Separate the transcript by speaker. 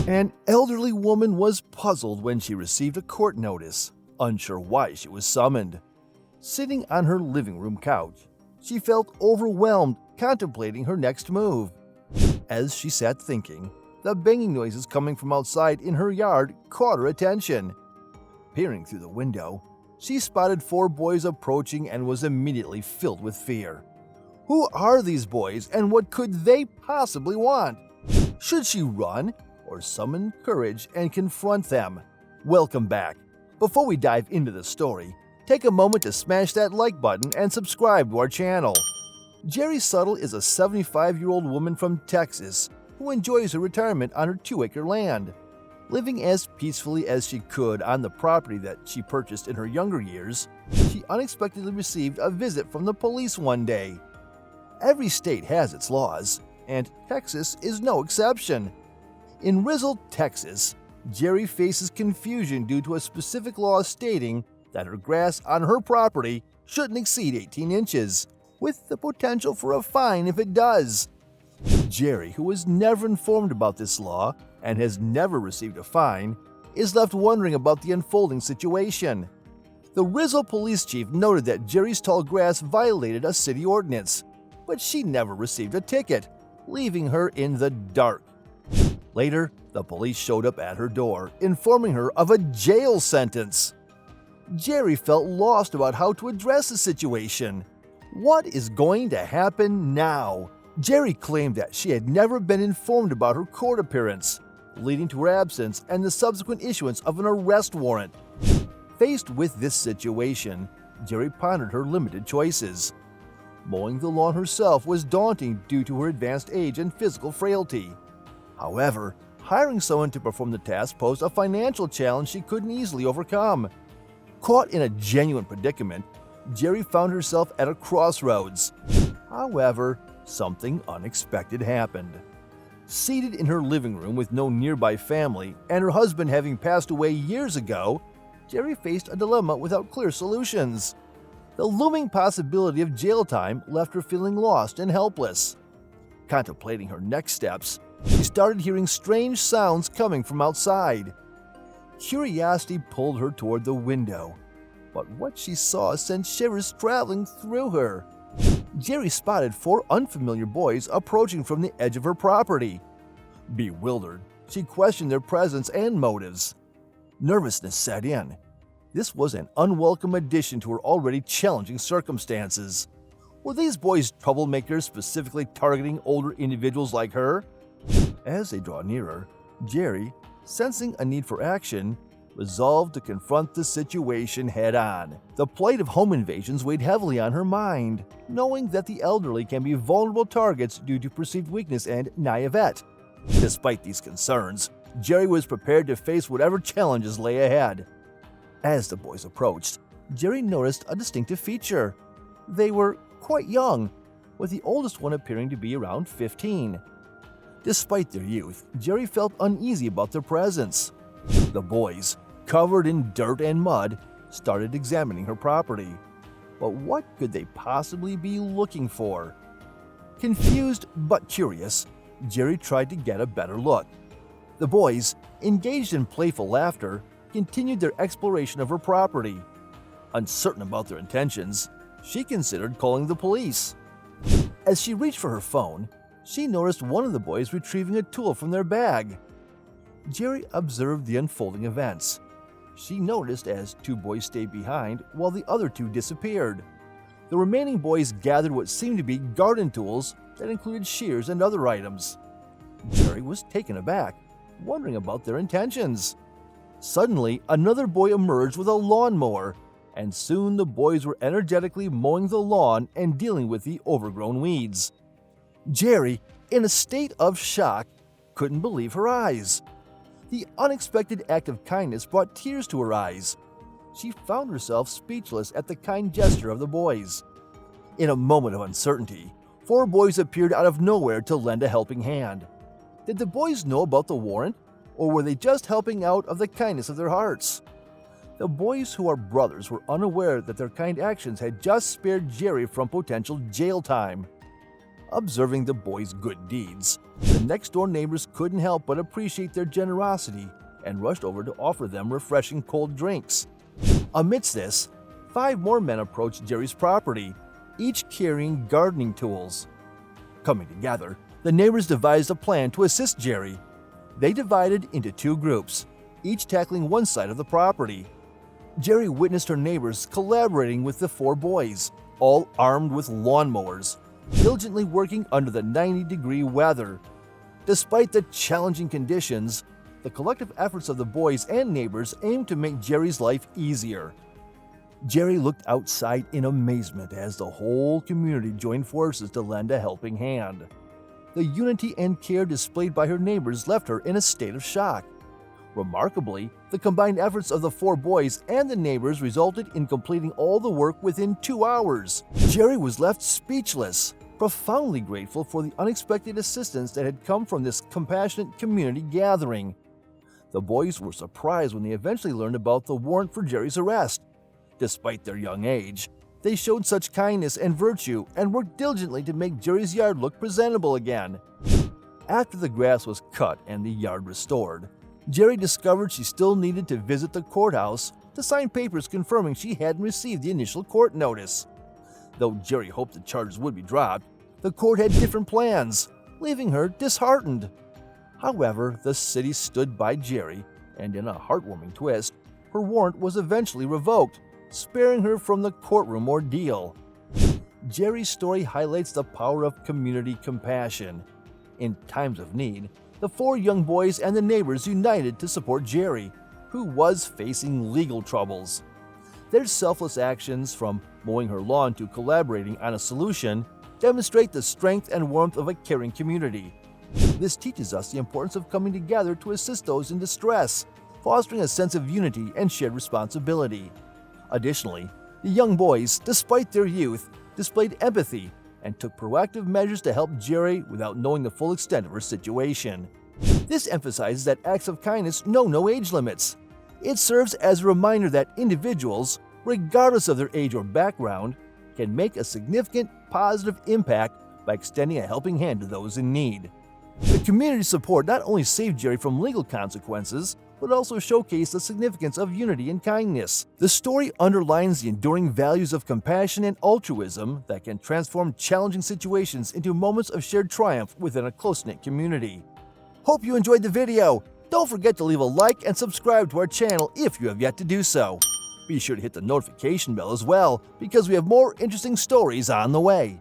Speaker 1: An elderly woman was puzzled when she received a court notice, unsure why she was summoned. Sitting on her living room couch, she felt overwhelmed contemplating her next move. As she sat thinking, the banging noises coming from outside in her yard caught her attention. Peering through the window, she spotted 4 boys approaching and was immediately filled with fear. Who are these boys and what could they possibly want? Should she run or summon courage and confront them? Welcome back. Before we dive into the story, take a moment to smash that like button and subscribe to our channel. Jerry Suttle is a 75-year-old woman from Texas who enjoys her retirement on her 2-acre land. Living as peacefully as she could on the property that she purchased in her younger years, she unexpectedly received a visit from the police one day. Every state has its laws, and Texas is no exception. In Rizal, Texas, Jerry faces confusion due to a specific law stating that her grass on her property shouldn't exceed 18 inches, with the potential for a fine if it does. Jerry, who was never informed about this law and has never received a fine, is left wondering about the unfolding situation. The Rizal police chief noted that Jerry's tall grass violated a city ordinance, but she never received a ticket, leaving her in the dark. Later, the police showed up at her door, informing her of a jail sentence. Jerry felt lost about how to address the situation. What is going to happen now? Jerry claimed that she had never been informed about her court appearance, leading to her absence and the subsequent issuance of an arrest warrant. Faced with this situation, Jerry pondered her limited choices. Mowing the lawn herself was daunting due to her advanced age and physical frailty. However, hiring someone to perform the task posed a financial challenge she couldn't easily overcome. Caught in a genuine predicament, Jerry found herself at a crossroads. However, something unexpected happened. Seated in her living room with no nearby family and her husband having passed away years ago, Jerry faced a dilemma without clear solutions. The looming possibility of jail time left her feeling lost and helpless. Contemplating her next steps, she started hearing strange sounds coming from outside. Curiosity pulled her toward the window, but what she saw sent shivers traveling through her. Jerry spotted 4 unfamiliar boys approaching from the edge of her property. Bewildered, she questioned their presence and motives. Nervousness set in. This was an unwelcome addition to her already challenging circumstances. Were these boys troublemakers specifically targeting older individuals like her? As they draw nearer, Jerry, sensing a need for action, resolved to confront the situation head-on. The plight of home invasions weighed heavily on her mind, knowing that the elderly can be vulnerable targets due to perceived weakness and naivete. Despite these concerns, Jerry was prepared to face whatever challenges lay ahead. As the boys approached, Jerry noticed a distinctive feature. They were quite young, with the oldest one appearing to be around 15. Despite their youth, Jerry felt uneasy about their presence. The boys, covered in dirt and mud, started examining her property. But what could they possibly be looking for? Confused but curious, Jerry tried to get a better look. The boys, engaged in playful laughter, continued their exploration of her property. Uncertain about their intentions, she considered calling the police. As she reached for her phone, she noticed one of the boys retrieving a tool from their bag. Jerry observed the unfolding events. She noticed as 2 boys stayed behind while the other 2 disappeared. The remaining boys gathered what seemed to be garden tools that included shears and other items. Jerry was taken aback, wondering about their intentions. Suddenly, another boy emerged with a lawnmower, and soon the boys were energetically mowing the lawn and dealing with the overgrown weeds. Jerry, in a state of shock, couldn't believe her eyes. The unexpected act of kindness brought tears to her eyes. She found herself speechless at the kind gesture of the boys. In a moment of uncertainty, 4 boys appeared out of nowhere to lend a helping hand. Did the boys know about the warrant, or were they just helping out of the kindness of their hearts? The boys, who are brothers, were unaware that their kind actions had just spared Jerry from potential jail time. observing the boys' good deeds. The next-door neighbors couldn't help but appreciate their generosity and rushed over to offer them refreshing cold drinks. Amidst this, 5 more men approached Jerry's property, each carrying gardening tools. Coming together, the neighbors devised a plan to assist Jerry. They divided into 2 groups, each tackling one side of the property. Jerry witnessed her neighbors collaborating with the 4 boys, all armed with lawnmowers, diligently working under the 90-degree weather. Despite the challenging conditions, the collective efforts of the boys and neighbors aimed to make Jerry's life easier. Jerry looked outside in amazement as the whole community joined forces to lend a helping hand. The unity and care displayed by her neighbors left her in a state of shock. Remarkably, the combined efforts of the 4 boys and the neighbors resulted in completing all the work within 2 hours. Jerry was left speechless, profoundly grateful for the unexpected assistance that had come from this compassionate community gathering. The boys were surprised when they eventually learned about the warrant for Jerry's arrest. Despite their young age, they showed such kindness and virtue and worked diligently to make Jerry's yard look presentable again. After the grass was cut and the yard restored, Jerry discovered she still needed to visit the courthouse to sign papers confirming she hadn't received the initial court notice. Though Jerry hoped the charges would be dropped, the court had different plans, leaving her disheartened. However, the city stood by Jerry, and in a heartwarming twist, her warrant was eventually revoked, sparing her from the courtroom ordeal. Jerry's story highlights the power of community compassion. In times of need, the 4 young boys and the neighbors united to support Jerry, who was facing legal troubles. Their selfless actions, from mowing her lawn to collaborating on a solution, demonstrate the strength and warmth of a caring community. This teaches us the importance of coming together to assist those in distress, fostering a sense of unity and shared responsibility. Additionally, the young boys, despite their youth, displayed empathy and took proactive measures to help Jerry without knowing the full extent of her situation. This emphasizes that acts of kindness know no age limits. It serves as a reminder that individuals, regardless of their age or background, can make a significant positive impact by extending a helping hand to those in need. The community support not only saved Jerry from legal consequences, but also showcased the significance of unity and kindness. The story underlines the enduring values of compassion and altruism that can transform challenging situations into moments of shared triumph within a close-knit community. Hope you enjoyed the video. Don't forget to leave a like and subscribe to our channel if you have yet to do so. Be sure to hit the notification bell as well, because we have more interesting stories on the way.